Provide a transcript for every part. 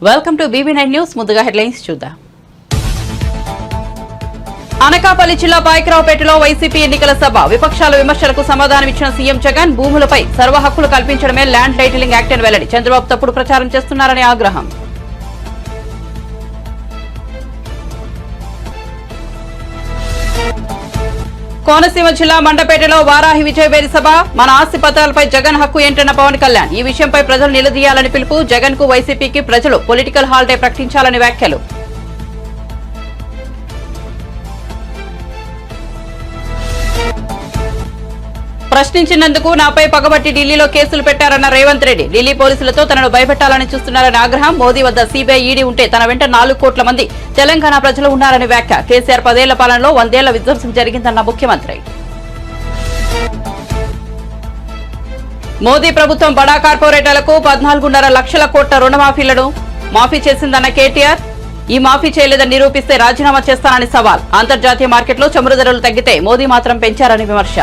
Welcome to BB9 news. ముందుగా headlines చూద్దాం. అనకాపల్లి జిల్లా పాయకరావుపేటలో వైసీపీ ఎన్నికల సభ. విపక్షాల విమర్శలకు సమాధానమిచ్చిన సీఎం జగన్ భూములపై సర్వ హక్కులు కల్పించడమే ల్యాండ్ టైటిలింగ్ యాక్ట్ అని వెల్లడి. చంద్రబాబు తప్పుడు ప్రచారం చేస్తున్నారని ఆగ్రహం. కోనసీమ జిల్లా మండపేటలో వారాహి విజయవేరి సభ. మన ఆస్తి పత్రాలపై జగన్ హక్కు ఏంటన్న పవన్ కళ్యాణ్. ఈ విషయంపై ప్రజలు నిలదీయాలని పిలుపు. జగన్ కు వైసీపీకి ప్రజలు పొలిటికల్ హాలిడే ప్రకటించాలని వ్యాఖ్యలు. ప్రశ్నించినందుకు నాపై పగబట్టి ఢిల్లీలో కేసులు పెట్టారన్న రేవంత్ రెడ్డి. ఢిల్లీ పోలీసులతో తనను భయపెట్టాలని చూస్తున్నారని ఆగ్రహం. మోదీ వద్ద సిబిఐ ఈడీ ఉంటే తన వెంట 4 కోట్ల మంది తెలంగాణ ప్రజలు ఉన్నారని వ్యాఖ్య. కేసీఆర్ 10 ఏళ్ల పాలనలో 100 ఏళ్ల విధ్వంసం జరిగిందన్న ముఖ్యమంత్రి. మోదీ ప్రభుత్వం బడా కార్పొరేటర్లకు 14.5 లక్షల కోట్ల రుణమాఫీలను మాఫీ చేసిందన్న కేటీఆర్. ఈ మాఫీ చేయలేదని నిరూపిస్తే రాజీనామా చేస్తానని సవాల్. అంతర్జాతీయ మార్కెట్లో చమురు ధరలు తగ్గితే మోదీ మాత్రం పెంచారని విమర్శ.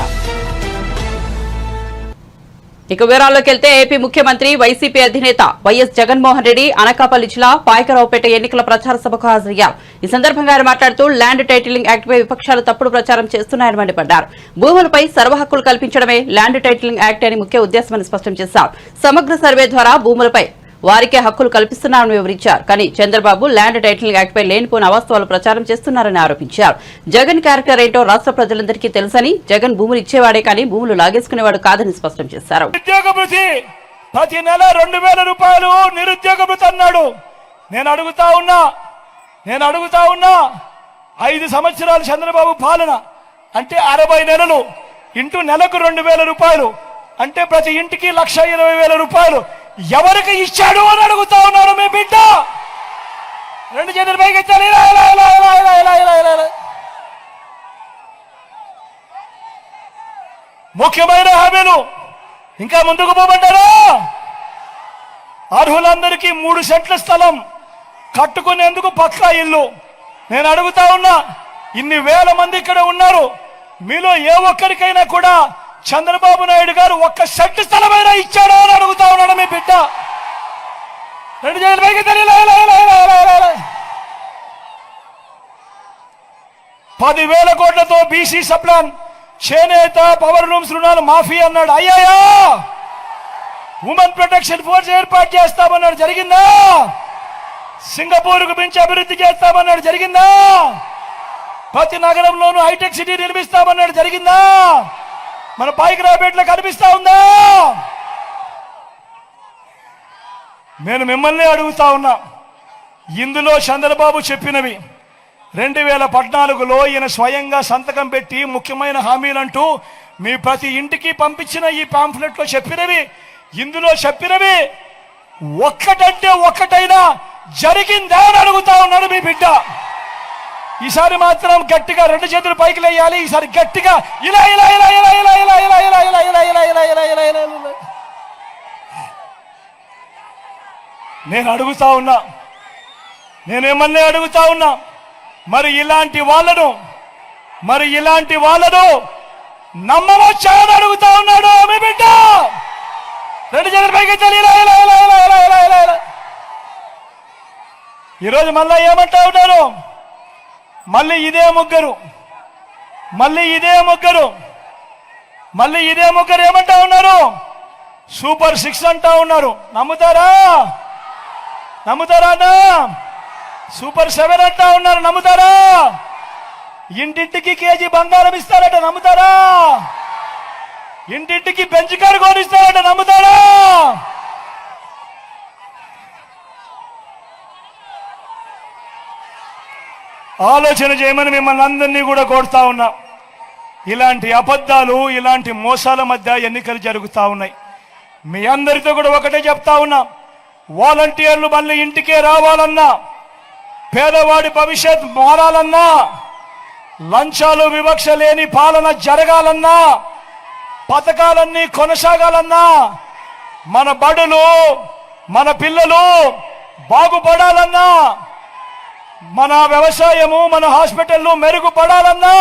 ఇక వివరాల్లోకి వెళ్తే ఏపీ ముఖ్యమంత్రి వైసీపీ అధినేత వైఎస్ జగన్మోహన్ రెడ్డి అనకాపల్లి జిల్లా పాయకరావుపేట ఎన్నికల ప్రచార సభకు హాజరయ్యారు. ఈ సందర్భంగా ఆయన మాట్లాడుతూ ల్యాండ్ టైటిలింగ్ యాక్ట్ పై విపక్షాలు తప్పుడు ప్రచారం చేస్తున్నాయని మండిపడ్డారు. భూములపై సర్వ హక్కులు కల్పించడమే ల్యాండ్ టైటిలింగ్ యాక్ట్ అని ముఖ్య ఉద్దేశమని స్పష్టం చేశారు. సమగ్ర సర్వే ద్వారా భూములపై వారికే హక్కులు కల్పిస్తున్నారని వివరించారు. కానీ చంద్రబాబు ల్యాండ్ టైటిలింగ్ యాక్ట్ పై లేనిపోయిన అవాస్తవాలు ప్రచారం చేస్తున్నారని ఆరోపించారు. జగన్ క్యారెక్టర్ ఏంటో రాష్ట్ర ప్రజలందరికీ తెలుసని, జగన్ భూములు ఇచ్చేవాడే కానీ భూములు లాగేసుకునేవాడు కాదని స్పష్టం చేశారు. ప్రతి నెల 2000 రూపాయలు నిరుద్యోగ భృతి అన్నాడు. నేను అడుగుతా ఉన్నా 5 సంవత్సరాలు చంద్రబాబు పాలన అంటే 60 నెలలు ఇంటూ నెలకు 2000 రూపాయలు అంటే ప్రతి ఇంటికి 1,20,000 రూపాయలు ఎవరికి ఇచ్చాడు అని అడుగుతా ఉన్నాడు మీ బిడ్డ. 2 చేతులు పైకి ఎత్తాలి. ముఖ్యమైన హామీలు ఇంకా ముందుకు పోమంటారా? అర్హులందరికీ 3 సెంట్ల స్థలం కట్టుకునేందుకు పక్కా ఇల్లు. నేను అడుగుతా ఉన్నా, ఇన్ని వేల మంది ఇక్కడ ఉన్నారు, మీలో ఏ ఒక్కరికైనా కూడా చంద్రబాబు నాయుడు గారు 1 సెంట్ స్థలమైనా ఇచ్చాడో అని అడుగుతా ఉన్నాడు మీ బిడ్డ. 2 చేతులు పైకి ఎత్తాలి. 10,000 కోట్లతో బీసీ సప్లాన్, చేనేత, పవర్ లూమ్స్ రుణాలు మాఫీ అన్నాడు. అయ్యాయా? ఉమెన్ ప్రొటెక్షన్ ఫోర్స్ ఏర్పాటు చేస్తామన్నాడు. జరిగిందా? సింగపూర్కు మించి అభివృద్ధి చేస్తామన్నాడు. జరిగిందా? ప్రతి నగరంలోనూ హైటెక్ సిటీ నిర్మిస్తామన్నాడు. జరిగిందా? మన పాయకరావుపేటలో కనిపిస్తా ఉందా? నేను మిమ్మల్ని అడుగుతా ఉన్నా, ఇందులో చంద్రబాబు చెప్పినవి 2014లో ఈయన స్వయంగా సంతకం పెట్టి ముఖ్యమైన హామీలంటూ మీ ప్రతి ఇంటికి పంపించిన ఈ పాంఫ్లెట్ లో చెప్పినవి, ఇందులో చెప్పినవి ఒక్కటంటే ఒక్కటైనా జరిగిందా అని అడుగుతా ఉన్నాడు మీ బిడ్డ. ఈసారి మాత్రం గట్టిగా 2 చేతులు పైకి లేయాలి. ఈసారి గట్టిగా ఇలా ఇలా ఇలా ఇలా ఇలా ఇలా ఇలా ఇలా ఇలా ఇలా ఇలా ఇలా ఇలా ఇలా ఇలా ఇలా. నేను అడుగుతా ఉన్నా, నేనేమన్నా అడుగుతా ఉన్నా, మరి ఇలాంటి వాళ్ళను నమ్మవచ్చా అని అడుగుతా ఉన్నాడు మీ బిడ్డ. 2 చేతులు పైకి ఇలా ఇలా ఇలా ఇలా ఇలా ఇలా ఇలా ఇలా. ఈరోజు మళ్ళా ఏమంటా ఉన్నారు? మళ్ళీ ఇదే ముగ్గురు ఏమంటా ఉన్నారు? సూపర్ 6 అంటా ఉన్నారు. నమ్ముతారా అన్నా? సూపర్ 7 అంటా ఉన్నారు. నమ్ముతారా? ఇంటింటికి కేజీ బంగారం ఇస్తారట. నమ్ముతారా? ఇంటింటికి బెంచ్ కారు కొనిస్తారట. నమ్ముతారా? ఆలోచన చేయమని మిమ్మల్ని అందరినీ కూడా కోరుతా ఉన్నా. ఇలాంటి అబద్ధాలు, ఇలాంటి మోసాల మధ్య ఎన్నికలు జరుగుతూ ఉన్నాయి. మీ అందరితో కూడా ఒకటే చెప్తా ఉన్నా, వాలంటీర్లు మళ్ళీ ఇంటికే రావాలన్నా, పేదవాడి భవిష్యత్ మారాలన్నా, లంచాలు వివక్ష లేని పాలన జరగాలన్నా, పథకాలన్నీ కొనసాగాలన్నా, మన బడులు, మన పిల్లలు బాగుపడాలన్నా, మన వ్యవసాయము, మన హాస్పిటల్లు మెరుగుపడాలన్నా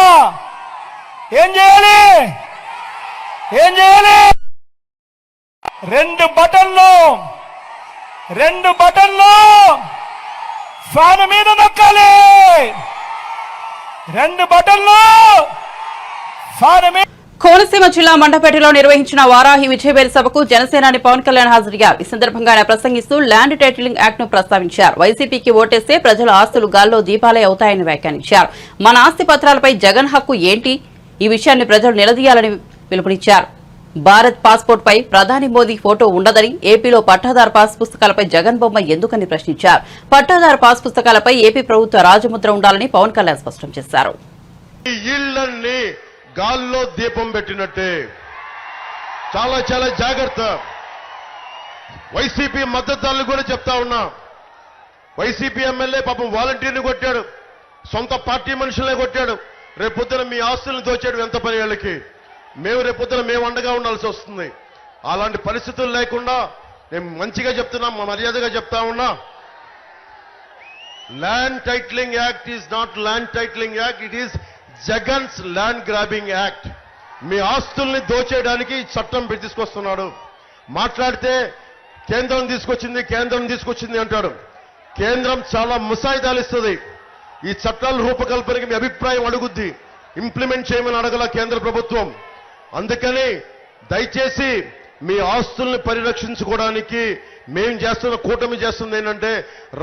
ఏం చేయాలి? 2 బటన్లు 2 బటన్లు ఫ్యాన్ మీద నొక్కాలి. 2 బటన్లు ఫ్యాన్ మీద. కోనసీమ జిల్లా మండపేటలో నిర్వహించిన వారాహి విజయవేలి సభకు జనసేనాని పవన్ కళ్యాణ్ హాజరయ్యారు. ఈ సందర్భంగా ఆయన ప్రసంగిస్తూ ల్యాండ్ టైటిలింగ్ యాక్ట్ ను ప్రస్తావించారు. వైసీపీకి ఓటేస్తే ప్రజల ఆస్తులు గాల్లో దీపాలే అవుతాయని వ్యాఖ్యానించారు. మన ఆస్తి పత్రాలపై జగన్ హక్కు ఏంటి? ఈ విషయాన్ని ప్రజలు నిలదీయాలని పిలుపునిచ్చారు. భారత్ పాస్పోర్ట్ పై ప్రధాని మోదీ ఫోటో ఉండదని, ఏపీలో పట్టాదారు పాస్ పుస్తకాలపై జగన్ బొమ్మ ఎందుకని ప్రశ్నించారు. పట్టాదారు పాస్ పుస్తకాలపై ఏపీ ప్రభుత్వ రాజముద్ర ఉండాలని పవన్ కళ్యాణ్ స్పష్టం చేశారు. గాల్లో దీపం పెట్టినట్టే చాలా చాలా జాగ్రత్త. వైసీపీ మద్దతుదారులు కూడా చెప్తా ఉన్నా, వైసీపీ ఎమ్మెల్యే పాపం వాలంటీర్ని కొట్టాడు, సొంత పార్టీ మనుషులనే కొట్టాడు. రేపొద్దున మీ ఆస్తులను దోచాడు ఎంత పని వాళ్ళకి. రేపొద్దున మేము అండగా ఉండాల్సి వస్తుంది. అలాంటి పరిస్థితులు లేకుండా నేను మంచిగా చెప్తున్నా, మర్యాదగా చెప్తా ఉన్నా, land titling act is not land titling act, it is Jagan's land grabbing act. మీ ఆస్తుల్ని దోచేయడానికి చట్టం తీసుకొస్తున్నాడు. మాట్లాడితే కేంద్రం తీసుకొచ్చింది అంటాడు. కేంద్రం చాలా ముసాయిదాలు ఇస్తుంది. ఈ చట్టాల రూపకల్పనకి మీ అభిప్రాయం అడుగుద్ది, ఇంప్లిమెంట్ చేయమని అడగల కేంద్ర ప్రభుత్వం. అందుకని దయచేసి మీ ఆస్తుల్ని పరిరక్షించుకోవడానికి మేము చేస్తున్న కూటమి చేస్తుంది ఏంటంటే,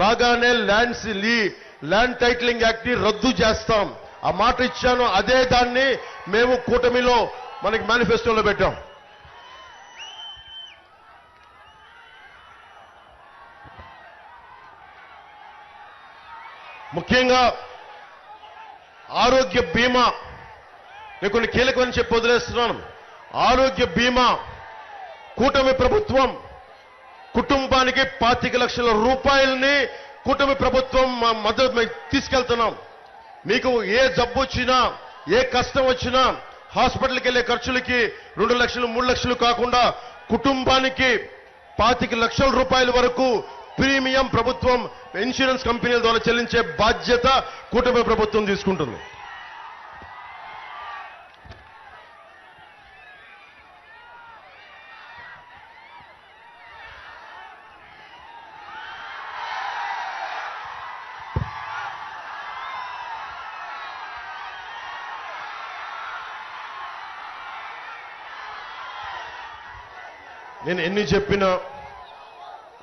రాగానే ల్యాండ్ టైటిలింగ్ యాక్ట్ ని రద్దు చేస్తాం. ఆ మాట ఇచ్చాను, అదే దాన్ని మేము కూటమిలో మనకి మేనిఫెస్టోలో పెట్టాం. ముఖ్యంగా ఆరోగ్య బీమా, నేను కొన్ని కీలకమని చెప్పి వదిలేస్తున్నాను. ఆరోగ్య బీమా కూటమి ప్రభుత్వం కుటుంబానికి 25 లక్షల రూపాయలని కూటమి ప్రభుత్వం మద్దతు తీసుకెళ్తున్నాం. మీకు ఏ జబ్బు వచ్చినా, ఏ కష్టం వచ్చినా, హాస్పిటల్కి వెళ్లే ఖర్చులకి 2 లక్షలు 3 లక్షలు కాకుండా కుటుంబానికి 25 లక్షల రూపాయల వరకు ప్రీమియం ప్రభుత్వం ఇన్సూరెన్స్ కంపెనీల ద్వారా చెల్లించే బాధ్యత కూటమి ప్రభుత్వం తీసుకుంటుంది. నేను ఎన్ని చెప్పినా,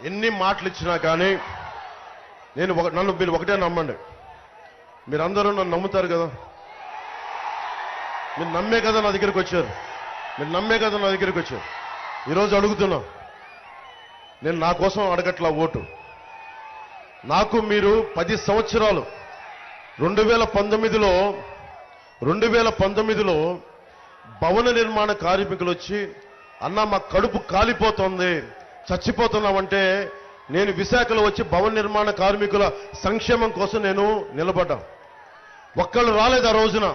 ఎన్ని మాటలు ఇచ్చినా కానీ నన్ను మీరు ఒకటే నమ్మండి. మీరందరూ నన్ను నమ్ముతారు కదా. మీరు నమ్మే కదా నా దగ్గరికి వచ్చారు. ఈరోజు అడుగుతున్నా, నేను నా కోసం అడగట్లా ఓటు. నాకు మీరు 10 సంవత్సరాలు 2019లో భవన నిర్మాణ కార్మికులు వచ్చి, అన్నా మా కడుపు కాలిపోతుంది, చచ్చిపోతున్నామంటే నేను విశాఖలో వచ్చి భవన నిర్మాణ కార్మికుల సంక్షేమం కోసం నేను నిలబడ్డా. ఒక్కళ్ళు రాలేదు ఆ రోజున,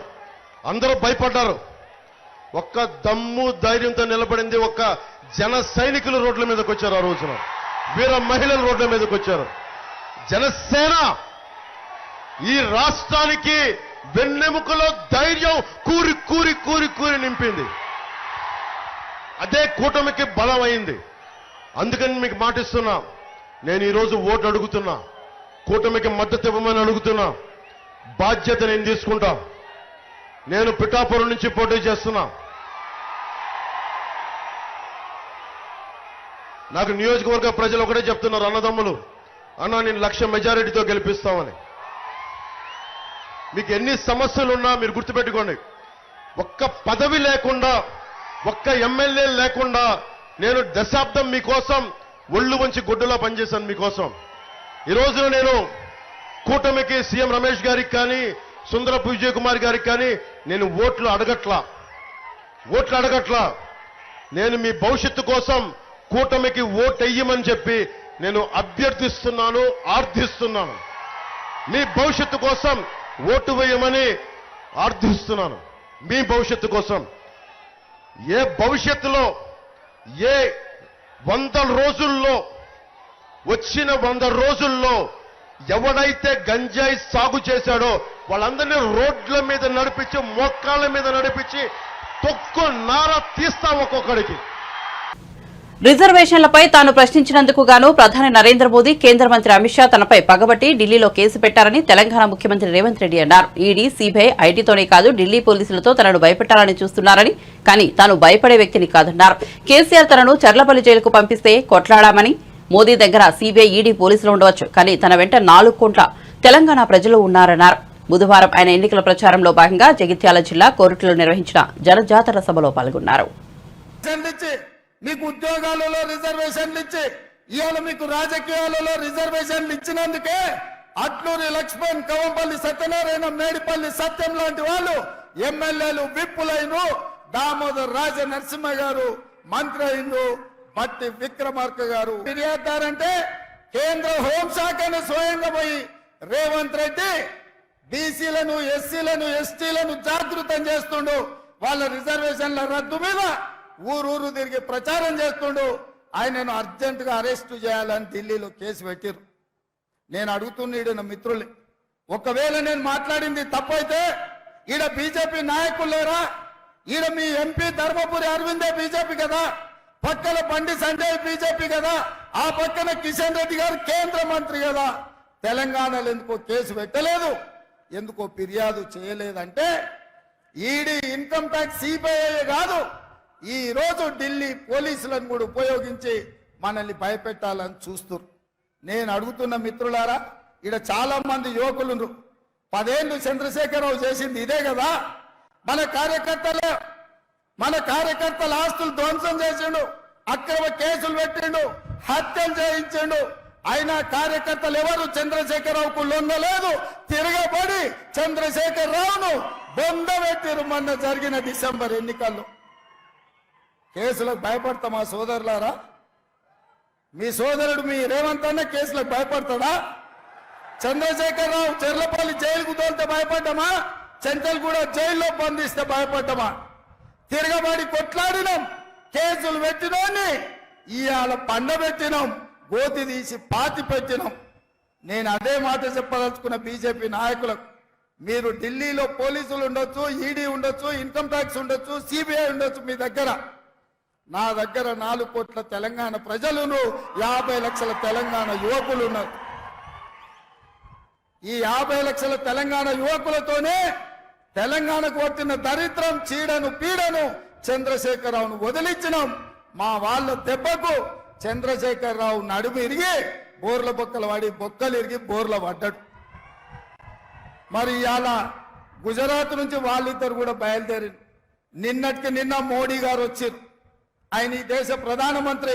అందరూ భయపడ్డారు. ఒక్క దమ్ము ధైర్యంతో నిలబడింది ఒక్క జన సైనికులు రోడ్ల మీదకి వచ్చారు. ఆ రోజున వీర మహిళలు రోడ్ల మీదకి వచ్చారు. జనసేన ఈ రాష్ట్రానికి వెన్నెముకలో ధైర్యం కూరి కూరి కూరి కూరి నింపింది. అదే కూటమికి బలం అయింది. అందుకని మీకు మాటిస్తున్నా, నేను ఈరోజు ఓటు అడుగుతున్నా, కూటమికి మద్దతు ఇవ్వమని అడుగుతున్నా. బాధ్యత నేను తీసుకుంటా. నేను పిఠాపురం నుంచి పోటీ చేస్తున్నా. నాకు నియోజకవర్గ ప్రజలు ఒకటే చెప్తున్నారు, అన్నదమ్ములు, అన్నా నేను 1,00,000 మెజారిటీతో గెలిపిస్తామని. మీకు ఎన్ని సమస్యలున్నా మీరు గుర్తుపెట్టుకోండి, ఒక్క పదవి లేకుండా, ఒక్క ఎమ్మెల్యే లేకుండా నేను దశాబ్దం మీకోసం ఒళ్ళు వంచి గుడ్డలా పనిచేశాను మీకోసం. ఈ రోజున నేను కూటమికి సీఎం రమేష్ గారికి కానీ, సుందరపు విజయ్ కుమార్ గారికి కానీ నేను ఓట్లు అడగట్లా. నేను మీ భవిష్యత్తు కోసం కూటమికి ఓటు వెయ్యమని చెప్పి నేను అభ్యర్థిస్తున్నాను, ఆర్థిస్తున్నాను. మీ భవిష్యత్తు కోసం ఓటు వేయమని ఆర్థిస్తున్నాను. మీ భవిష్యత్తు కోసం. ఏ భవిష్యత్తులో, ఏ 100 రోజుల్లో, వచ్చిన 100 రోజుల్లో ఎవడైతే గంజాయి సాగు చేశాడో వాళ్ళందరినీ రోడ్ల మీద నడిపించి, మోకాళ్ళ మీద నడిపించి తొక్కు నార తీస్తాం ఒక్కొక్కడికి. రిజర్వేషన్లపై తాను ప్రశ్నించినందుకు గాను ప్రధాని నరేంద్ర మోదీ కేంద్ర మంత్రి అమిత్ షా తనపై పగబట్టి ఢిల్లీలో కేసు పెట్టారని తెలంగాణ ముఖ్యమంత్రి రేవంత్ రెడ్డి అన్నారు. ఈడీ, సీబీఐ, ఐటీతోనే కాదు ఢిల్లీ పోలీసులతో తనను భయపెట్టాలని చూస్తున్నారని, కానీ తాను భయపడే వ్యక్తిని కాదన్నారు. కేసీఆర్ తనను చర్లపల్లి జైలుకు పంపిస్తే కొట్లాడామని, మోదీ దగ్గర సీబీఐ, ఈడీ పోలీసులు ఉండవచ్చు, కానీ తన వెంట 4 కోట్ల తెలంగాణ ప్రజలు ఉన్నారన్నారు. బుధవారం ఆయన ఎన్నికల ప్రచారంలో భాగంగా జగిత్యాల జిల్లా కోరుట్లలో నిర్వహించిన జనజాతర సభలో పాల్గొన్నారు. మీకు ఉద్యోగాలలో రిజర్వేషన్లు ఇచ్చి ఇవాళ మీకు రాజకీయాలలో రిజర్వేషన్లు ఇచ్చినందుకే అట్లూరి లక్ష్మణ్, కవంపల్లి సత్యనారాయణ, మేడిపల్లి సత్యం లాంటి వాళ్ళు ఎమ్మెల్యేలు, విప్పులైన దామోదర్ రాజ నరసింహ గారు మంత్రి అయిండు, బట్టి విక్రమార్క గారు ఫిర్యాదుదారంటే కేంద్ర హోంశాఖను స్వయంగా పోయి రేవంత్ రెడ్డి బీసీలను, ఎస్సీలను, ఎస్టీలను జాగృతం చేస్తుండు. వాళ్ళ రిజర్వేషన్ల రద్దు మీద ఊరూరు తిరిగి ప్రచారం చేస్తుండు. ఆయనను అర్జెంటుగా అరెస్టు చేయాలని ఢిల్లీలో కేసు పెట్టిరు. నేను అడుగుతున్నాడు నా మిత్రుల్ని, ఒకవేళ నేను మాట్లాడింది తప్పైతే ఈడ బీజేపీ నాయకులు లేరా? ఈడ మీ ఎంపీ ధర్మపురి అరవిందే బీజేపీ కదా, పక్కన బండి సంజయ్ బీజేపీ కదా, ఆ పక్కన కిషన్ రెడ్డి గారు కేంద్ర మంత్రి కదా. తెలంగాణలో ఎందుకో కేసు పెట్టలేదు, ఎందుకో ఫిర్యాదు చేయలేదంటే ఈడీ, ఇన్కమ్ ట్యాక్స్, సిబిఐ కాదు, ఈ రోజు ఢిల్లీ పోలీసులను కూడా ఉపయోగించి మనల్ని భయపెట్టాలని చూస్తున్నారు. నేను అడుగుతున్న మిత్రులారా, ఇక్కడ చాలా మంది యువకులు 10 ఏళ్ళు చంద్రశేఖరరావు చేసింది ఇదే కదా. మన కార్యకర్తల ఆస్తులు ధ్వంసం చేసిండు, అక్రమ కేసులు పెట్టిండు, హత్యలు చేయించిండు. అయినా కార్యకర్తలు ఎవరు చంద్రశేఖరరావుకు లొంగలేదు, తిరగబడి చంద్రశేఖరరావును బొందబెట్టిరు. మొన్న జరిగిన డిసెంబర్ ఎన్నికల్లో కేసులకు భయపడతామా సోదరులారా? మీ సోదరుడు మీ రేవంత్ అన్న కేసులకు భయపడతాడా? చంద్రశేఖరరావు చెర్లపల్లి జైలుకు తోలితే భయపడ్డామా? చెంచల్గూడ జైల్లో బంధిస్తే భయపడ్డామా? తిరగబడి కొట్లాడినాం, కేసులు పెట్టినోని ఇవాళ పండబెట్టినాం, గోతి తీసి పాతి పెట్టినాం. నేను అదే మాట చెప్పదలుచుకున్న బీజేపీ నాయకులకు, మీరు ఢిల్లీలో పోలీసులు ఉండొచ్చు, ఈడీ ఉండొచ్చు, ఇన్కమ్ ట్యాక్స్ ఉండొచ్చు, సిబిఐ ఉండొచ్చు, మీ దగ్గర, నా దగ్గర 4 కోట్ల తెలంగాణ ప్రజలను, 50 లక్షల తెలంగాణ యువకులు ఉన్నారు. ఈ 50 లక్షల తెలంగాణ యువకులతోనే తెలంగాణకు వచ్చిన దరిద్రం, చీడను, పీడను చంద్రశేఖరరావును వదిలించినాం. మా వాళ్ళ దెబ్బకు చంద్రశేఖరరావు నడుము ఇరిగి బోర్ల బొక్కలు పడి, బొక్కలు ఇరిగి బోర్ల పడ్డాడు. మరి ఇవాళ గుజరాత్ నుంచి వాళ్ళిద్దరు కూడా బయలుదేరి, నిన్నటికి నిన్న మోడీ గారు వచ్చారు. ఆయన ఈ దేశ ప్రధానమంత్రి,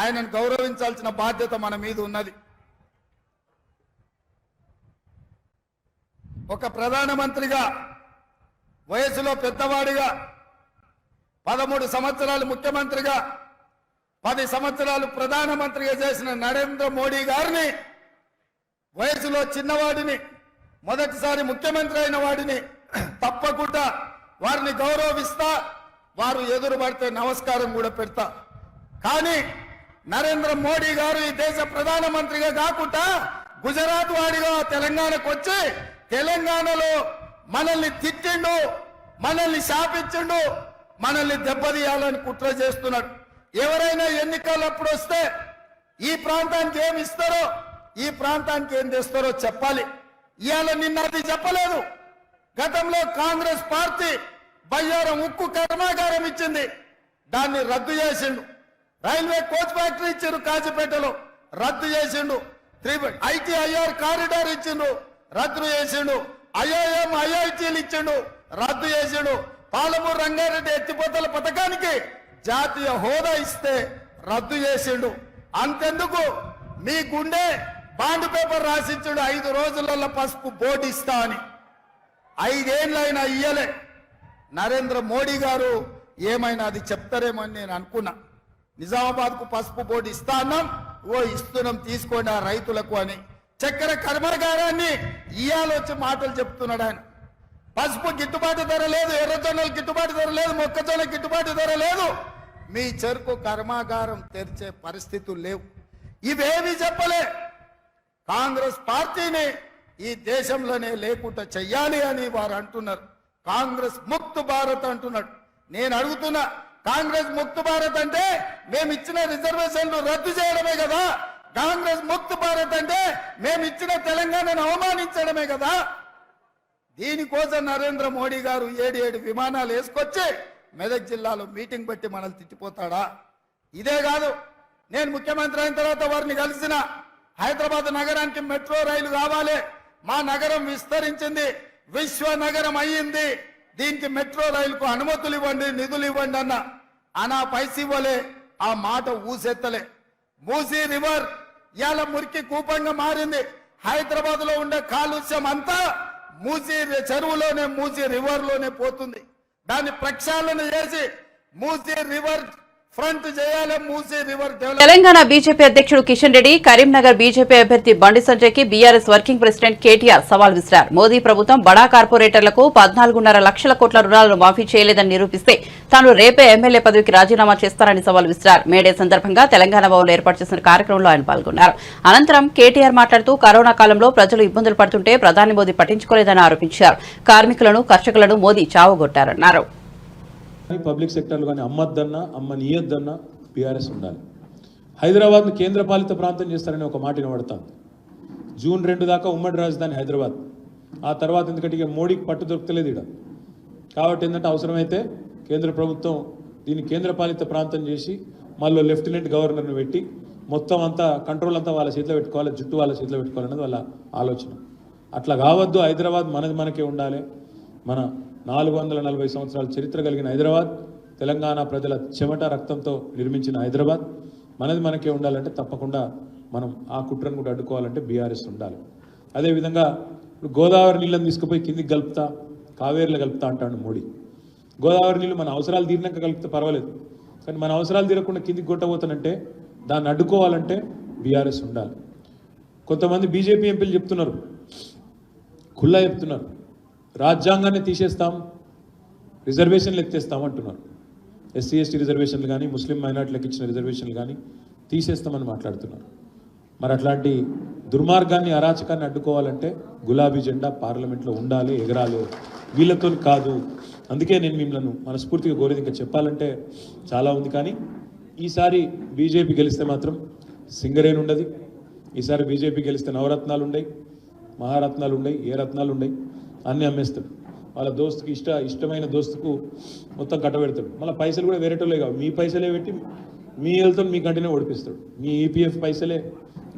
ఆయనను గౌరవించాల్సిన బాధ్యత మన మీద ఉన్నది. ఒక ప్రధానమంత్రిగా, వయసులో పెద్దవాడిగా, 13 సంవత్సరాలు ముఖ్యమంత్రిగా, 10 సంవత్సరాలు ప్రధానమంత్రిగా చేసిన నరేంద్ర మోడీ గారిని, వయసులో చిన్నవాడిని, మొదటిసారి ముఖ్యమంత్రి అయిన వాడిని తప్పకుండా వారిని గౌరవిస్తా, వారు ఎదురు పడితే నమస్కారం కూడా పెడతా. కానీ నరేంద్ర మోడీ గారు ఈ దేశ ప్రధానమంత్రిగా కాకుండా గుజరాత్ వాడిగా తెలంగాణకు వచ్చి తెలంగాణలో మనల్ని తిట్టిండు, మనల్ని శాపించిండు, మనల్ని దెబ్బతీయాలని కుట్ర చేస్తున్నాడు. ఎవరైనా ఎన్నికలప్పుడు వస్తే ఈ ప్రాంతానికి ఏమి ఇస్తారో, ఈ ప్రాంతానికి ఏం తెస్తారో చెప్పాలి. ఇవాళ నిన్న అది చెప్పలేదు. గతంలో కాంగ్రెస్ పార్టీ బయ్యారం ఉక్కు కర్మాగారం ఇచ్చింది, దాన్ని రద్దు చేసిండు. రైల్వే కోచ్ ఫ్యాక్టరీ ఇచ్చిండు కాజీపేటలో, రద్దు చేసిండు. ITIR కారిడార్ ఇచ్చిండు, రద్దు చేసిండు. IIM IITలు ఇచ్చిండు, రద్దు చేసిండు. పాలమూరు రంగారెడ్డి ఎత్తిపోతల పథకానికి జాతీయ హోదా ఇస్తే రద్దు చేసిండు. అంతెందుకు, మీ గుండె బాండ్ పేపర్ రాసిచ్చాడు, 5 రోజులలో పసుపు బోర్డు ఇస్తా అని. 5 ఏళ్ళైనా ఇయ్యలే. నరేంద్ర మోడీ గారు ఏమైనా అది చెప్తారేమో అని నేను అనుకున్నా. నిజామాబాద్ కు పసుపు బోర్డు ఇస్తా అన్నాం, ఇస్తున్నాం తీసుకోండి ఆ రైతులకు అని. చక్కెర కర్మాగారాన్ని ఇయ్యాలొచ్చి మాటలు చెప్తున్నాడు ఆయన. పసుపు గిట్టుబాటు ధర లేదు, ఎర్రజొన్నలు గిట్టుబాటు ధర లేదు, మొక్కజొన్న గిట్టుబాటు ధర లేదు. మీ చెరుకు కర్మాగారం తెరిచే పరిస్థితులు లేవు. ఇవేవి చెప్పలే. కాంగ్రెస్ పార్టీని ఈ దేశంలోనే లేకుండా చెయ్యాలి అని వారు అంటున్నారు. కాంగ్రెస్ ముక్త్ భారత్ అంటున్నాడు. నేను అడుగుతున్నా, కాంగ్రెస్ ముక్త భారత్ అంటే మేము ఇచ్చిన రిజర్వేషన్లు రద్దు చేయడమే కదా. కాంగ్రెస్ ముక్త భారత్ అంటే మేము ఇచ్చిన తెలంగాణను అవమానించడమే కదా. దీనికోసం నరేంద్ర మోడీ గారు 7 విమానాలు వేసుకొచ్చి మెదక్ జిల్లాలో మీటింగ్ పెట్టి మనల్ని తిట్టిపోతాడా? ఇదే కాదు, నేను ముఖ్యమంత్రి అయిన తర్వాత వారిని కలిసిన. హైదరాబాద్ నగరానికి మెట్రో రైలు కావాలి, మా నగరం విస్తరించింది, విశ్వ నగరం అయ్యింది, దీనికి మెట్రో రైలుకు అనుమతులు ఇవ్వండి, నిధులు ఇవ్వండి అన్న పైసి ఇవ్వలే, ఆ మాట ఊసెత్తలే. మూసీ రివర్ ఇవాళ మురికి కూపంగా మారింది. హైదరాబాద్ లో ఉండే కాలుష్యం అంతా మూసీ చెరువులోనే, మూసీ రివర్ లోనే పోతుంది. దాన్ని ప్రక్షాళన చేసి మూసీ రివర్ ఫ్రంట్ చేయాలి, Musi river develop. Telangana BJP అధ్యక్షుడు కిషన్ రెడ్డి కరీంనగర్ బీజేపీ అభ్యర్థి బండి సంజయ్కి బీఆర్ఎస్ వర్కింగ్ ప్రెసిడెంట్ కేటీఆర్ సవాల్ విసిరారు. మోదీ ప్రభుత్వం బడా కార్పొరేటర్లకు 14.5 లక్షల కోట్ల రుణాలను మాఫీ చేయలేదని నిరూపిస్తే తాను రేపే ఎమ్మెల్యే పదవికి రాజీనామా చేస్తారని సవాల్ విసిరారు. మేడే సందర్భంగా తెలంగాణ భవన్లో ఏర్పాటు చేసిన కార్యక్రమంలో ఆయన పాల్గొన్నారు. అనంతరం కేటీఆర్ మాట్లాడుతూ కరోనా కాలంలో ప్రజలు ఇబ్బందులు పడుతుంటే ప్రధాని మోదీ పట్టించుకోలేదని ఆరోపించారు. కార్మికులను, కర్షకులను మోదీ చావగొట్టారన్నారు. పబ్లిక్ సెక్టర్లు కానీ అమ్మద్దన్నా అమ్మనీయద్దన్నా బీఆర్ఎస్ ఉండాలి. హైదరాబాద్ను కేంద్రపాలిత ప్రాంతం చేస్తారని ఒక మాట వినబడతాను. జూన్ 2 దాకా ఉమ్మడి రాజధాని హైదరాబాద్. ఆ తర్వాత ఎందుకంటే ఇక మోడీకి పట్టు దొరకలేదు ఇక్కడ. కాబట్టి ఏంటంటే అవసరమైతే కేంద్ర ప్రభుత్వం దీన్ని కేంద్రపాలిత ప్రాంతం చేసి మళ్ళీ లెఫ్టినెంట్ గవర్నర్ని పెట్టి మొత్తం అంతా కంట్రోల్ అంతా వాళ్ళ చేతిలో పెట్టుకోవాలి, జుట్టు వాళ్ళ చేతిలో పెట్టుకోవాలన్నది వాళ్ళ ఆలోచన. అట్లా కావద్దు. హైదరాబాద్ మనది మనకే ఉండాలి. మన 440 సంవత్సరాల చరిత్ర కలిగిన హైదరాబాద్, తెలంగాణ ప్రజల చెమట రక్తంతో నిర్మించిన హైదరాబాద్ మనది మనకే ఉండాలంటే తప్పకుండా మనం ఆ కుట్రను కూడా అడ్డుకోవాలంటే బీఆర్ఎస్ ఉండాలి. అదేవిధంగా ఇప్పుడు గోదావరి నీళ్ళని తీసుకుపోయి కిందికి కలుపుతా, కావేరీలో కలుపుతా అంటాడు మోడీ. గోదావరి నీళ్ళు మన అవసరాలు తీరినాక కలిపితే పర్వాలేదు, కానీ మన అవసరాలు తీరకుండా కిందికి కొట్టబోతానంటే దాన్ని అడ్డుకోవాలంటే బీఆర్ఎస్ ఉండాలి. కొంతమంది బీజేపీ ఎంపీలు చెప్తున్నారు, ఖుల్లా చెప్తున్నారు, రాజ్యాంగాన్ని తీసేస్తాం, రిజర్వేషన్లు ఎత్తేస్తాం అంటున్నారు. ఎస్సీ ఎస్టీ రిజర్వేషన్లు కానీ, ముస్లిం మైనార్టీలకు ఇచ్చిన రిజర్వేషన్లు కానీ తీసేస్తామని మాట్లాడుతున్నారు. మరి అట్లాంటి దుర్మార్గాన్ని, అరాచకాన్ని అడ్డుకోవాలంటే గులాబీ జెండా పార్లమెంట్లో ఉండాలి, ఎగరాలి. వీళ్ళతో కాదు. అందుకే నేను మిమ్మల్ని మనస్ఫూర్తిగా కోరేది, ఇంకా చెప్పాలంటే చాలా ఉంది, కానీ ఈసారి బీజేపీ గెలిస్తే మాత్రం సింగరేణి ఉండదు. ఈసారి బీజేపీ గెలిస్తే నవరత్నాలు ఉండయి, మహారత్నాలు ఉండయి, ఏ రత్నాలు ఉండయి, అన్నీ అమ్మేస్తాడు. వాళ్ళ దోస్తుకి ఇష్టమైన దోస్తుకు మొత్తం కట్టబెడతాడు. మళ్ళీ పైసలు కూడా వేరేటోళ్ళే కావు, మీ పైసలే పెట్టి మీ వెళ్తాడు, మీ కంటినే ఓడిపిస్తాడు. మీ ఈపీఎఫ్ పైసలే,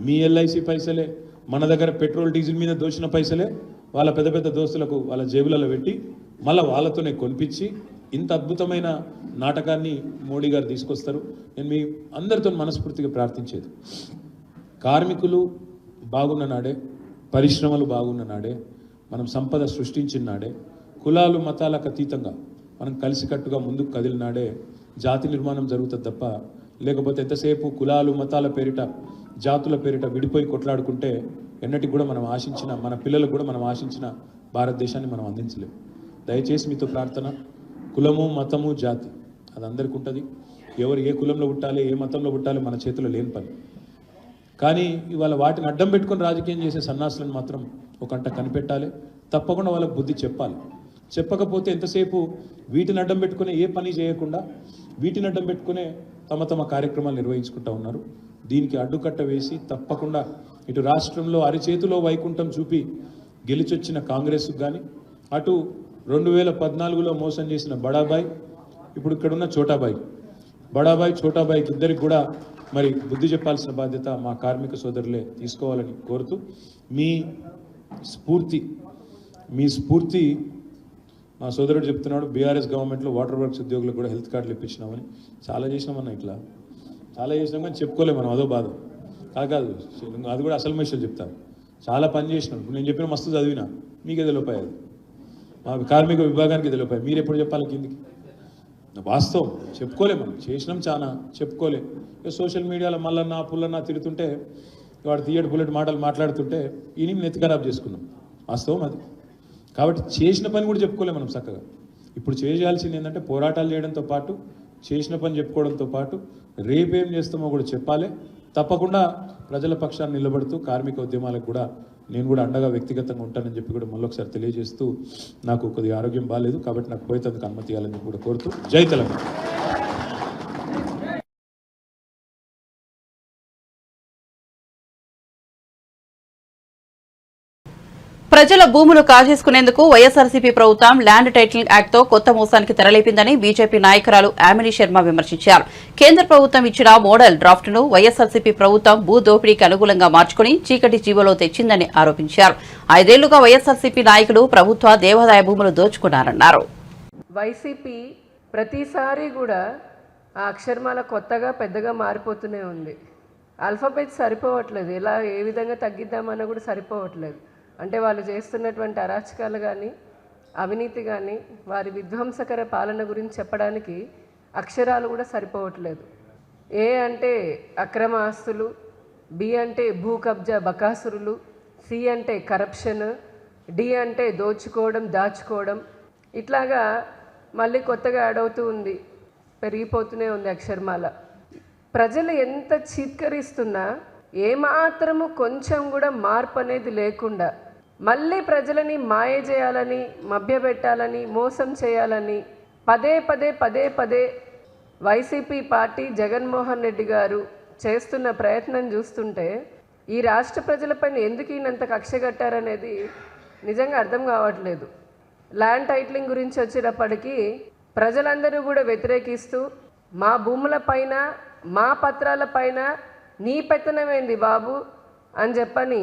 మీ ఎల్ఐసి పైసలే, మన దగ్గర పెట్రోల్ డీజిల్ మీద దోచిన పైసలే వాళ్ళ పెద్ద పెద్ద దోస్తులకు వాళ్ళ జేబులలో పెట్టి మళ్ళీ వాళ్ళతోనే కొనిపించి ఇంత అద్భుతమైన నాటకాన్ని మోడీ గారు తీసుకొస్తారు. నేను మీ అందరితో మనస్ఫూర్తిగా ప్రార్థించేది, కార్మికులు బాగున్న నాడే, పరిశ్రమలు బాగున్న నాడే, మనం సంపద సృష్టించిన నాడే, కులాలు మతాలకు అతీతంగా మనం కలిసికట్టుగా ముందుకు కదిలినాడే జాతి నిర్మాణం జరుగుతుంది తప్ప, లేకపోతే ఎంతసేపు కులాలు మతాల పేరిట, జాతుల పేరిట విడిపోయి కొట్లాడుకుంటే ఎన్నటికి కూడా మనం ఆశించిన, మన పిల్లలకు కూడా మనం ఆశించిన భారతదేశాన్ని మనం అందించలేము. దయచేసి మీతో ప్రార్థన, కులము, మతము, జాతి అది అందరికీ ఉంటుంది. ఎవరు ఏ కులంలో పుట్టాలి, ఏ మతంలో పుట్టాలి మన చేతిలో లేని పని. కానీ ఇవాళ వాటిని అడ్డం పెట్టుకొని రాజకీయం చేసే సన్నాసులను మాత్రం ఒకంట కనిపెట్టాలి. తప్పకుండా వాళ్ళకు బుద్ధి చెప్పాలి. చెప్పకపోతే ఎంతసేపు వీటిని అడ్డం పెట్టుకునే ఏ పని చేయకుండా వీటిని అడ్డం పెట్టుకునే తమ కార్యక్రమాలు నిర్వహించుకుంటూ ఉన్నారు. దీనికి అడ్డుకట్ట వేసి తప్పకుండా ఇటు రాష్ట్రంలో అరిచేతిలో వైకుంఠం చూపి గెలిచొచ్చిన కాంగ్రెస్కు కానీ, అటు 2014లో మోసం చేసిన బడాబాయ్, ఇప్పుడు ఇక్కడున్న చోటాబాయ్, బడాబాయ్ చోటాబాయ్కి ఇద్దరికి కూడా మరి బుద్ధి చెప్పాల్సిన బాధ్యత మా కార్మిక సోదరులే తీసుకోవాలని కోరుతూ, మీ స్ఫూర్తి మా సోదరుడు చెప్తున్నాడు, బీఆర్ఎస్ గవర్నమెంట్లో వాటర్ వర్క్స్ ఉద్యోగులకు కూడా హెల్త్ కార్డులు ఇప్పించినామని. చాలా చేసినామన్నా, ఇట్లా చాలా చేసినాం కానీ చెప్పుకోలేము మనం, అదో బాధ కాదు. అది కూడా అసలు విషయాలు చెప్తాను. చాలా పని చేసినాం. ఇప్పుడు నేను చెప్పిన మస్తు చదివినా, మీకే తెలియపాయి, అది మా కార్మిక విభాగానికి తెలియపాయి. మీరు ఎప్పుడు చెప్పాలి కిందికి? వాస్తవం చెప్పుకోలే, మనం చేసినాం చాలా, చెప్పుకోలే. సోషల్ మీడియాలో మల్లన్న పుల్లన్న తిడుతుంటే, వాడు తీయడు బుల్లెట్ మాటలు మాట్లాడుతుంటే ఈయన నెత్తి ఖరాబ్ చేసుకున్నాం. వాస్తవం అది. కాబట్టి చేసిన పని కూడా చెప్పుకోలే మనం చక్కగా. ఇప్పుడు చేయాల్సింది ఏంటంటే పోరాటాలు చేయడంతో పాటు, చేసిన పని చెప్పుకోవడంతో పాటు రేపేం చేస్తామో కూడా చెప్పాలి. తప్పకుండా ప్రజల పక్షాన్ని నిలబడుతూ కార్మిక ఉద్యమాలకు కూడా నేను కూడా అండగా వ్యక్తిగతంగా ఉంటానని చెప్పి కూడా మళ్ళొకసారి తెలియజేస్తూ, నాకు కొద్దిగా ఆరోగ్యం బాగాలేదు కాబట్టి నాకు పోయేందుకు అనుమతి ఇవ్వాలని కూడా కోరుతూ, జై తెలంగాణ. ప్రజల భూములు కాజేసుకునేందుకు వైఎస్ఆర్సీపీ ప్రభుత్వం ల్యాండ్ టైటిలింగ్ యాక్ట్ తో కొత్త మోసానికి తెరలేపిందని బీజేపీ నాయకురాలు ఆమిని శర్మ విమర్శించారు. కేంద్ర ప్రభుత్వం ఇచ్చిన మోడల్ డ్రాఫ్ట్ ను వైఎస్ఆర్సీపీ ప్రభుత్వం భూ దోపిడీకి అనుకూలంగా మార్చుకుని చీకటి జీవోలో తెచ్చిందని ఆరోపించారు. 5 ఏళ్లుగా వైఎస్ఆర్సీపీ నాయకులు ప్రభుత్వ దేవాదాయ భూములు దోచుకున్నారన్నారు. వైసీపీ ప్రతిసారి కూడా ఆ అక్షరమాల కొత్తగా పెద్దగా మారిపోతూనే ఉంది. ఆల్ఫాబెట్ సరిపోవట్లేదు, ఎలా ఏ విధంగా తగ్గిద్దామన్నా కూడా సరిపోవట్లేదు. అంటే వాళ్ళు చేస్తున్నటువంటి అరాచకాలు కానీ అవినీతి కానీ వారి విధ్వంసకర పాలన గురించి చెప్పడానికి అక్షరాలు కూడా సరిపోవట్లేదు. ఏ అంటే అక్రమ ఆస్తులు, బి అంటే భూ కబ్జా బకాసురులు, సి అంటే కరప్షన్, డి అంటే దోచుకోవడం దాచుకోవడం, ఇట్లాగా మళ్ళీ కొత్తగా యాడ్ అవుతూ ఉంది, పెరిగిపోతూనే ఉంది అక్షరమాల. ప్రజలు ఎంత చీత్కరిస్తున్నా ఏమాత్రము కొంచెం కూడా మార్పు అనేది లేకుండా మళ్ళీ ప్రజలని మాయ చేయాలని, మభ్యపెట్టాలని, మోసం చేయాలని పదే వైసీపీ పార్టీ జగన్మోహన్ రెడ్డి గారు చేస్తున్న ప్రయత్నం చూస్తుంటే ఈ రాష్ట్ర ప్రజలపైన ఎందుకు ఈయనంత కక్ష కట్టారనేది నిజంగా అర్థం కావట్లేదు. ల్యాండ్ టైటిలింగ్ గురించి వచ్చేటప్పటికీ ప్రజలందరూ కూడా వ్యతిరేకిస్తూ మా భూముల పైన మా పత్రాల పైన నీ పెత్తనమేంది బాబు అని చెప్పని,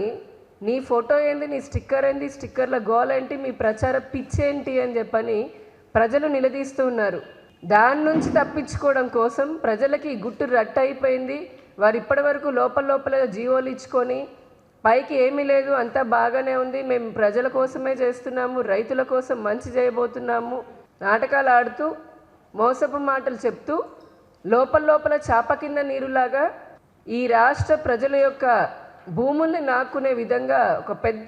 నీ ఫోటో ఏంది, నీ స్టిక్కర్ ఏంది, స్టిక్కర్ల గోల్ ఏంటి, మీ ప్రచార పిచ్చేంటి అని చెప్పని ప్రజలు నిలదీస్తూ ఉన్నారు. దాని నుంచి తప్పించుకోవడం కోసం ప్రజలకి గుట్టు రట్టు అయిపోయింది. వారు ఇప్పటి వరకు లోపల జీవోలు ఇచ్చుకొని పైకి ఏమీ లేదు, అంతా బాగానే ఉంది, మేము ప్రజల కోసమే చేస్తున్నాము, రైతుల కోసం మంచి చేయబోతున్నాము నాటకాలు ఆడుతూ మోసపు మాటలు చెప్తూ లోపల చాప కింద నీరులాగా ఈ రాష్ట్ర ప్రజల యొక్క భూముల్ని నాక్కునే విధంగా ఒక పెద్ద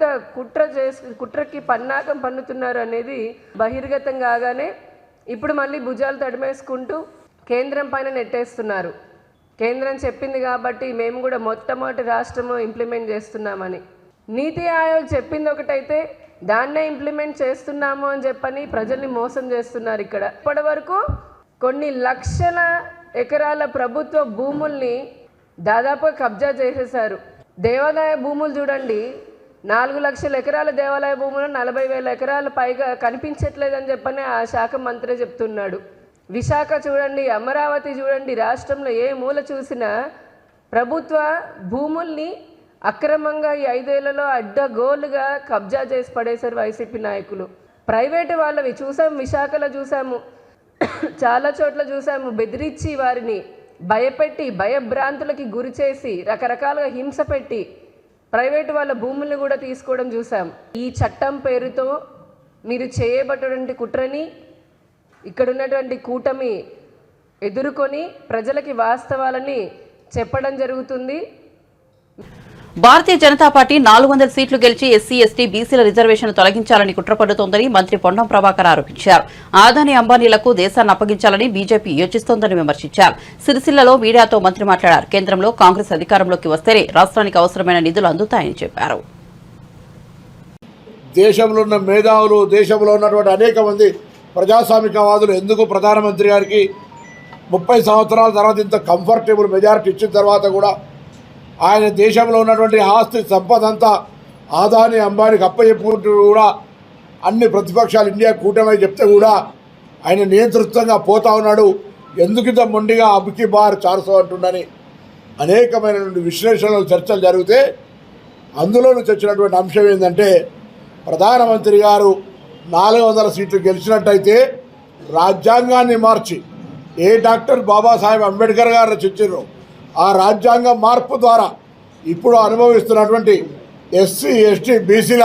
కుట్రకి పన్నాగం పన్నుతున్నారు అనేది బహిర్గతం కాగానే ఇప్పుడు మళ్ళీ భుజాలు తడిమేసుకుంటూ కేంద్రం పైన నెట్టేస్తున్నారు. కేంద్రం చెప్పింది కాబట్టి మేము కూడా మొట్టమొదటి రాష్ట్రము ఇంప్లిమెంట్ చేస్తున్నామని. నీతి ఆయోగ్ చెప్పింది ఒకటైతే దాన్నే ఇంప్లిమెంట్ చేస్తున్నాము అని చెప్పని ప్రజల్ని మోసం చేస్తున్నారు. ఇక్కడ ఇప్పటి వరకు కొన్ని లక్షల ఎకరాల ప్రభుత్వ భూముల్ని దాదాపుగా కబ్జా చేసేశారు. దేవాదాయ భూములు చూడండి, 4 లక్షల ఎకరాల దేవాలయ భూములు 40,000 ఎకరాల పైగా కనిపించట్లేదని చెప్పని ఆ శాఖ మంత్రి చెప్తున్నాడు. విశాఖ చూడండి, అమరావతి చూడండి, రాష్ట్రంలో ఏ మూల చూసినా ప్రభుత్వ భూముల్ని అక్రమంగా ఈ 5 ఏళ్లలో అడ్డగోలుగా కబ్జా చేసి పడేశారు వైసీపీ నాయకులు. ప్రైవేటు వాళ్ళవి చూసాము, విశాఖలో చూసాము, చాలా చోట్ల చూసాము. బెదిరించి వారిని భయపెట్టి భయభ్రాంతులకి గురి చేసి రకరకాలుగా హింస పెట్టి ప్రైవేటు వాళ్ళ భూముల్ని కూడా తీసుకోవడం చూసాం. ఈ చట్టం పేరుతో మీరు చేయబడినటువంటి కుట్రని ఇక్కడ ఉన్నటువంటి కూటమి ఎదుర్కొని ప్రజలకి వాస్తవాలని చెప్పడం జరుగుతుంది. భారతీయ జనతా పార్టీ 400 సీట్లు గెలిచి ఎస్సీ, ఎస్టీ, బీసీల రిజర్వేషన్ తొలగించాలని కుట్ర పన్నుతోందని మంత్రి పొన్నం ప్రభాకర్ ఆరోపించారు. ఆదాని అంబానీలకు దేశాన్ని అప్పగించాలని బీజేపీ యోచిస్తోందని విమర్శించారు. సిరిసిల్లలో మీడియాతో మంత్రి మాట్లాడారు. కేంద్రంలో కాంగ్రెస్ అధికారంలోకి వస్తేనే రాష్ట్రానికి అవసరమైన నిధులు అందుతాయని చెప్పారు. దేశంలో ఉన్న మేధావులు, దేశంలో ఉన్నటువంటి అనేక మంది ప్రజాస్వామికవాదులు ఎందుకు ప్రధానమంత్రి గారికి 30 సంవత్సరాల తర్వాత ఇంత కంఫర్టబుల్ మెజారిటీ ఇచ్చిన తర్వాత కూడా ఆయన దేశంలో ఉన్నటువంటి ఆస్తి సంపద అంతా ఆదాని అంబానీకి అప్పచెప్పుకుంటూ కూడా అన్ని ప్రతిపక్షాలు ఇండియా కూటమి చెప్తే కూడా ఆయన నియంతృత్వంగా పోతా ఉన్నాడు. ఎందుకు ఇంత మొండిగా అబ్కి బార్ 400 అంటుండని అనేకమైనటువంటి విశ్లేషణలు, చర్చలు జరిగితే అందులో నుంచి వచ్చినటువంటి అంశం ఏంటంటే ప్రధానమంత్రి గారు 400 సీట్లు గెలిచినట్టయితే రాజ్యాంగాన్ని మార్చి ఏ డాక్టర్ బాబాసాహెబ్ అంబేద్కర్ గారు రచించారు ఆ రాజ్యాంగ మార్పు ద్వారా ఇప్పుడు అనుభవిస్తున్నటువంటి ఎస్సీ, ఎస్టీ, బీసీల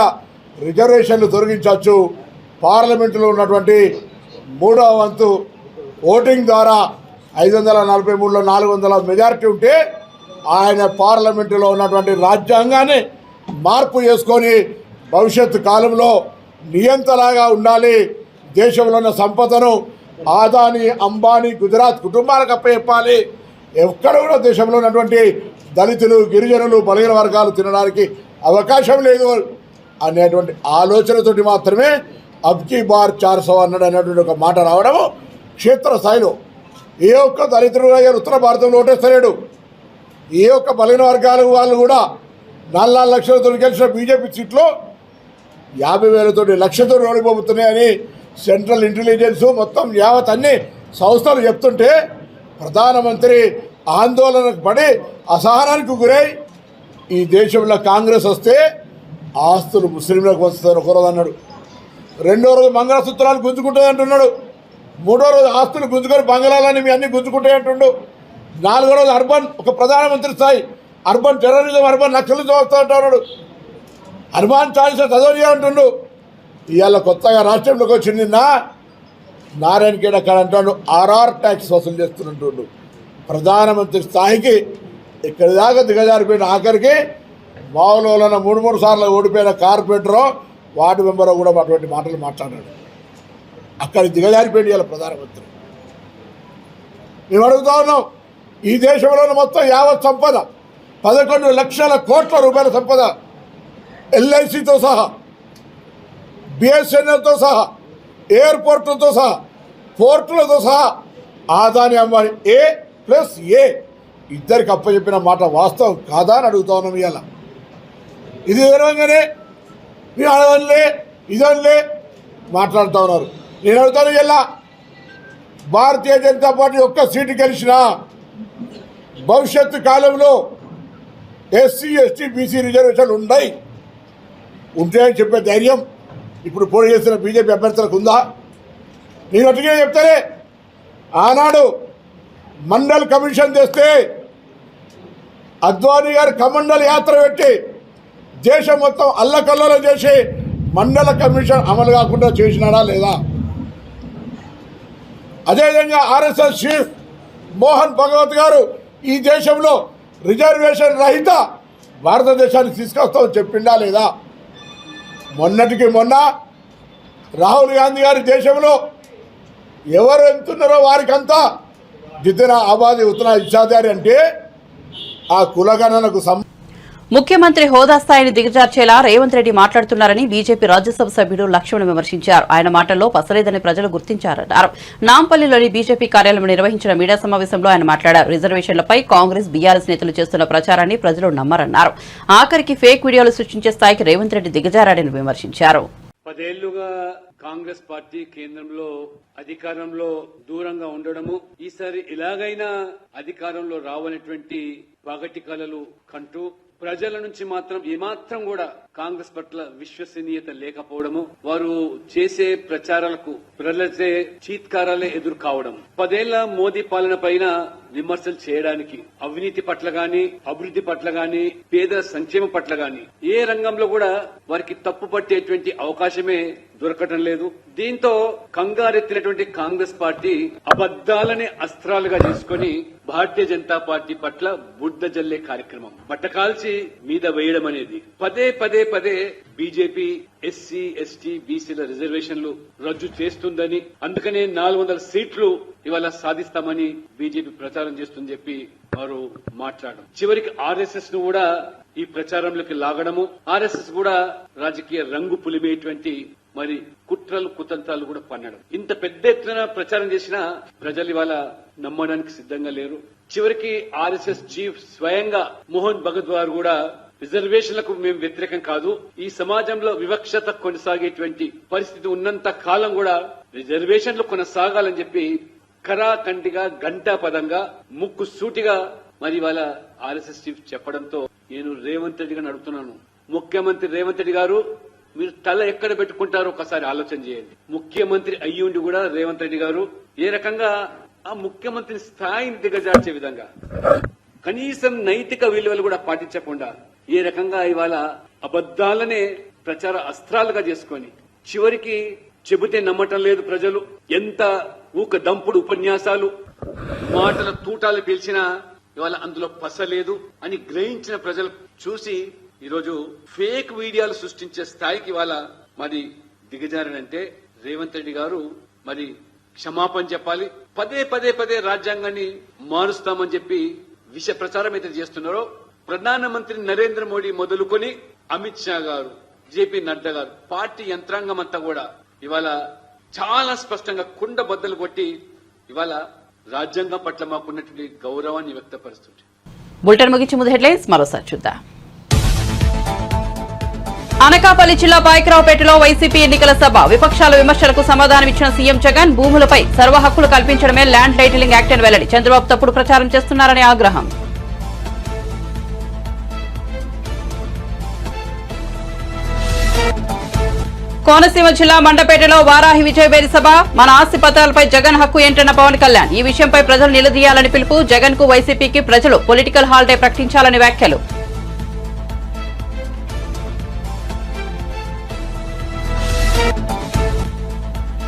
రిజర్వేషన్లు తొలగించవచ్చు. పార్లమెంటులో ఉన్నటువంటి 3వ వంతు ఓటింగ్ ద్వారా 543లో 400 మెజారిటీ ఉంటే ఆయన పార్లమెంటులో ఉన్నటువంటి రాజ్యాంగాన్ని మార్పు చేసుకొని భవిష్యత్తు కాలంలో నియంతలాగా ఉండాలి. దేశంలో ఉన్న సంపదను ఆదాని, అంబానీ, గుజరాత్ కుటుంబాలకు అప్పచెప్పాలి. ఎక్కడ కూడా దేశంలో ఉన్నటువంటి దళితులు, గిరిజనులు, బలహీన వర్గాలు తినడానికి అవకాశం లేదు అనేటువంటి ఆలోచనతోటి మాత్రమే అబ్కి బార్ 400 అన్నాడు అనేటువంటి ఒక మాట రావడము క్షేత్రస్థాయిలో ఏ ఒక్క దళితుడు ఉత్తర భారతంలో ఓటేస్తలేడు. ఏ ఒక్క బలహీన వర్గాల వాళ్ళు కూడా 4 లక్షలతో గెలిచిన బీజేపీ సీట్లో 50,000 లక్షతో ఓడిపోతున్నాయని సెంట్రల్ ఇంటెలిజెన్స్ మొత్తం యావత్ అన్ని సంస్థలు చెప్తుంటే ప్రధానమంత్రి ఆందోళనకు పడి అసహనానికి గురై ఈ దేశంలో కాంగ్రెస్ వస్తే ఆస్తులు ముస్లింలకు వస్తారని ఒకరోజు అన్నాడు, రెండో రోజు మంగళసూత్రాలు గుంజుకుంటుంది అంటున్నాడు, మూడో రోజు ఆస్తులు గుంజుకొని బంగాళాలని మీ అన్ని గుంజుకుంటాయి అంటుండు, నాలుగో రోజు అర్బన్ ఒక ప్రధానమంత్రి స్థాయి అర్బన్ టెర్రరిజం అర్బన్ నక్సలిజం వస్తూ అంటున్నాడు, హనుమాన్ చాలీసా చదవని అంటుండు. ఇవాళ కొత్తగా రాష్ట్రంలోకి వచ్చింది నారాయణ ఖేడ్ అక్కడ అంటాడు ఆర్ఆర్ ట్యాక్స్ వసూలు చేస్తున్నట్టుండు. ప్రధానమంత్రి స్థాయికి ఇక్కడి దాకా దిగజారిపోయిన ఆఖరికి మావులోన 3 సార్లు ఓడిపోయిన కార్పొరేటరో వార్డు మెంబరో కూడా అటువంటి మాటలు మాట్లాడాడు. అక్కడికి దిగజారిపోయింది ఇవాళ ప్రధానమంత్రి. మేము అడుగుతా ఉన్నాం, ఈ దేశంలోని మొత్తం యావత్ సంపద 11 లక్షల కోట్ల రూపాయల సంపద ఎల్ఐసితో సహా బిఎస్ఎన్ఎల్తో సహా ఎయిర్పోర్టులతో సహా పోర్టులతో సహా ఆదాని అంబానీ A+A ఇద్దరికి అప్పచెప్పిన మాట వాస్తవం కాదా అని అడుగుతా ఉన్నాం. ఇవాళ ఇది విధంగానే మేము అడగలే ఇదనిలే మాట్లాడుతూ ఉన్నారు. నేను అడుగుతాను, ఇలా భారతీయ జనతా పార్టీ ఒక్క సీటు గెలిచినా భవిష్యత్తు కాలంలో ఎస్సీ ఎస్టీ బీసీ రిజర్వేషన్లు ఉంటాయని చెప్పే ధైర్యం ఇప్పుడు పోటీ చేస్తున్న బీజేపీ అభ్యర్థులకు ఉందా? నేను అటుగా చెప్తానే, ఆనాడు మండల్ కమిషన్ తెస్తే అద్వానీ గారు కమండల్ యాత్ర పెట్టి దేశం మొత్తం అల్లకల్లోలం చేసి మండల కమిషన్ అమలు కాకుండా చేసినాడా లేదా? అదేవిధంగా ఆర్ఎస్ఎస్ చీఫ్ మోహన్ భగవత్ గారు ఈ దేశంలో రిజర్వేషన్ రహిత భారతదేశానికి తీసుకొస్తామని చెప్పిండా లేదా? మొన్నటికి మొన్న రాహుల్ గాంధీ గారి దేశంలో ఎవరు ఎంతున్నారో వారికంతా జితనా ఆబాది ఉత్తనా ఇచ్చాదారి అంటే ఆ కులగణనకు ముఖ్యమంత్రి హోదా స్థాయిని దిగజార్చేలా రేవంత్ రెడ్డి మాట్లాడుతున్నారని బీజేపీ రాజ్యసభ సభ్యుడు లక్ష్మణ్ విమర్శించారు. ఆయన మాటల్లో పసలేదని ప్రజలు గుర్తించారన్నారు. నాంపల్లిలోని బీజేపీ కార్యాలయంలో నిర్వహించిన మీడియా సమావేశంలో ఆయన మాట్లాడారు. రిజర్వేషన్లపై కాంగ్రెస్ బీఆర్ఎస్ నేతలు చేస్తున్న ప్రచారాన్ని ప్రజలు నమ్మరన్నారు. ఆఖరికి ఫేక్ వీడియోలు సృష్టించే స్థాయికి రేవంత్ రెడ్డి దిగజారాడని విమర్శించారు. 10 ఏళ్లుగా కాంగ్రెస్ పార్టీ కేంద్రంలో అధికారంలో దూరంగా ఉండడము, ఈసారి ఎలాగైనా అధికారంలో రావనటువంటి పగటి కలలు కంటూ ప్రజల నుంచి మాత్రం ఏమాత్రం కూడా కాంగ్రెస్ పట్ల విశ్వసనీయత లేకపోవడము, వారు చేసే ప్రచారాలకు ప్రజలే చీత్కారాలే ఎదురు కావడం, 10 ఏళ్ల మోదీ పాలన పైన విమర్శలు చేయడానికి, అవినీతి పట్ల గాని అభివృద్ధి పట్ల గాని పేదల సంక్షేమం పట్ల గాని ఏ రంగంలో కూడా వారికి తప్పు పట్టేటువంటి అవకాశమే దొరకటం లేదు. దీంతో కంగారెత్తినటువంటి కాంగ్రెస్ పార్టీ అబద్దాలని అస్త్రాలుగా చేసుకుని భారతీయ జనతా పార్టీ పట్ల బుడ్డ జల్లే కార్యక్రమం, బట్టకాల్చి మీద వేయడం అనేది పదే బీజేపీ ఎస్సీ ఎస్టీ బీసీల రిజర్వేషన్లు రద్దు చేస్తుందని, అందుకనే 400 సీట్లు ఇవాళ సాధిస్తామని బీజేపీ ప్రచారం చేస్తుందని చెప్పి వారు మాట్లాడడం, చివరికి ఆర్ఎస్ఎస్ ను కూడా ఈ ప్రచారంలోకి లాగడము, ఆర్ఎస్ఎస్ కూడా రాజకీయ రంగు పులిమేటువంటి మరి కుట్రలు కుతంత్రాలు కూడా పన్నడం, ఇంత పెద్ద ఎత్తున ప్రచారం చేసినా ప్రజలు ఇవాళ నమ్మడానికి సిద్ధంగా లేరు. చివరికి ఆర్ఎస్ఎస్ చీఫ్ స్వయంగా మోహన్ భగత్ గారు కూడా రిజర్వేషన్లకు మేము వ్యతిరేకం కాదు, ఈ సమాజంలో వివక్షత కొనసాగేటువంటి పరిస్థితి ఉన్నంత కాలం కూడా రిజర్వేషన్లు కొనసాగాలని చెప్పి ఖరాఖండిగా ఘంటాపదంగా ముక్కు సూటిగా మరి వాళ్ళ ఆర్ఎస్ఎస్ చీఫ్ చెప్పడంతో నేను రేవంత్ రెడ్డి గారిని అడుగుతున్నాను, ముఖ్యమంత్రి రేవంత్ రెడ్డి గారు మీరు తల ఎక్కడ పెట్టుకుంటారో ఒకసారి ఆలోచన చేయండి. ముఖ్యమంత్రి అయ్యుండి కూడా రేవంత్ రెడ్డి గారు ఏ రకంగా ఆ ముఖ్యమంత్రి స్థాయిని దిగజార్చే విధంగా కనీసం నైతిక విలువలు కూడా పాటించకుండా ఏ రకంగా ఇవాళ అబద్దాలనే ప్రచార అస్త్రాలుగా చేసుకొని చివరికి చెబితే నమ్మటం లేదు ప్రజలు, ఎంత ఊక దంపుడు ఉపన్యాసాలు మాటల తూటాలు పీల్చినా ఇవాళ అందులో పసలేదు అని గ్రహించిన ప్రజలు చూసి ఈరోజు ఫేక్ వీడియోలు సృష్టించే స్థాయికి ఇవాళ మరి దిగజారనంటే రేవంత్ రెడ్డి గారు మరి క్షమాపణ చెప్పాలి. పదే రాజ్యాంగాన్ని మారుస్తామని చెప్పి విష ప్రచారం అయితే చేస్తున్నారో ప్రధానమంత్రి నరేంద్ర మోడీ మొదలుకొని అమిత్ షా గారు, జేపీ నడ్డా గారు, పార్టీ యంత్రాంగం అంతా కూడా ఇవాళ చాలా స్పష్టంగా కుండ బద్దలు కొట్టి ఇవాళ రాజ్యాంగం పట్ల మాకున్నటువంటి గౌరవాన్ని వ్యక్తపరుస్తుంది. బులెటిన్ ముగించే ముందు హెడ్లైన్స్ మరోసారి చూద్దాం. అనకాపల్లి జిల్లా పాయకరావుపేటలో వైసీపీ ఎన్నికల సభ విపక్షాల విమర్శలకు సమాధానమిచ్చిన సీఎం జగన్ భూములపై సర్వ హక్కులు కల్పించడమే ల్యాండ్ టైటిలింగ్ యాక్ట్ అని వెల్లడి. చంద్రబాబు తప్పుడు ప్రచారం చేస్తున్నారని ఆగ్రహం. కోనసీమ జిల్లా మండపేటలో వారాహి విజయవేరి సభ. మన ఆస్తి పత్రాలపై జగన్ హక్కు ఏంటన్న పవన్ కళ్యాణ్. ఈ విషయంపై ప్రజలు నిలదీయాలని పిలుపు. జగన్ కు వైసీపీకి ప్రజలు పొలిటికల్ హాలిడే ప్రకటించాలని వ్యాఖ్యలు.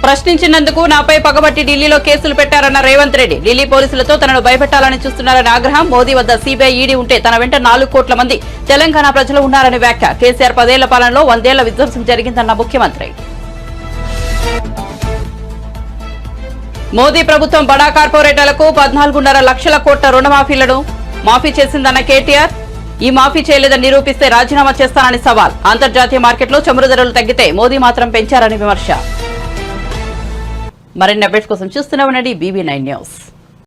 ప్రశ్నించినందుకు నాపై పగబట్టి ఢిల్లీలో కేసులు పెట్టారన్న రేవంత్ రెడ్డి. ఢిల్లీ పోలీసులతో తనను భయపెట్టాలని చూస్తున్నారని ఆగ్రహం. మోదీ వద్ద సీబీఐ ఈడీ ఉంటే తన వెంట 4 కోట్ల మంది తెలంగాణ ప్రజలు ఉన్నారని వ్యాఖ్య. కేసీఆర్ 10 ఏళ్ల పాలనలో 100 ఏళ్ల విధ్వంసం జరిగిందన్న ముఖ్యమంత్రి. మోదీ ప్రభుత్వం బడా కార్పొరేటర్లకు 14.5 లక్షల కోట్ల రుణమాఫీలను మాఫీ చేసిందన్న కేటీఆర్. ఈ మాఫీ చేయలేదని నిరూపిస్తే రాజీనామా చేస్తానని సవాల్. అంతర్జాతీయ మార్కెట్లో చమురు ధరలు తగ్గితే మోదీ మాత్రం పెంచారని విమర్శ. మరిన్ని అప్డేట్స్ కోసం చూస్తూనే ఉండండి BB9 న్యూస్.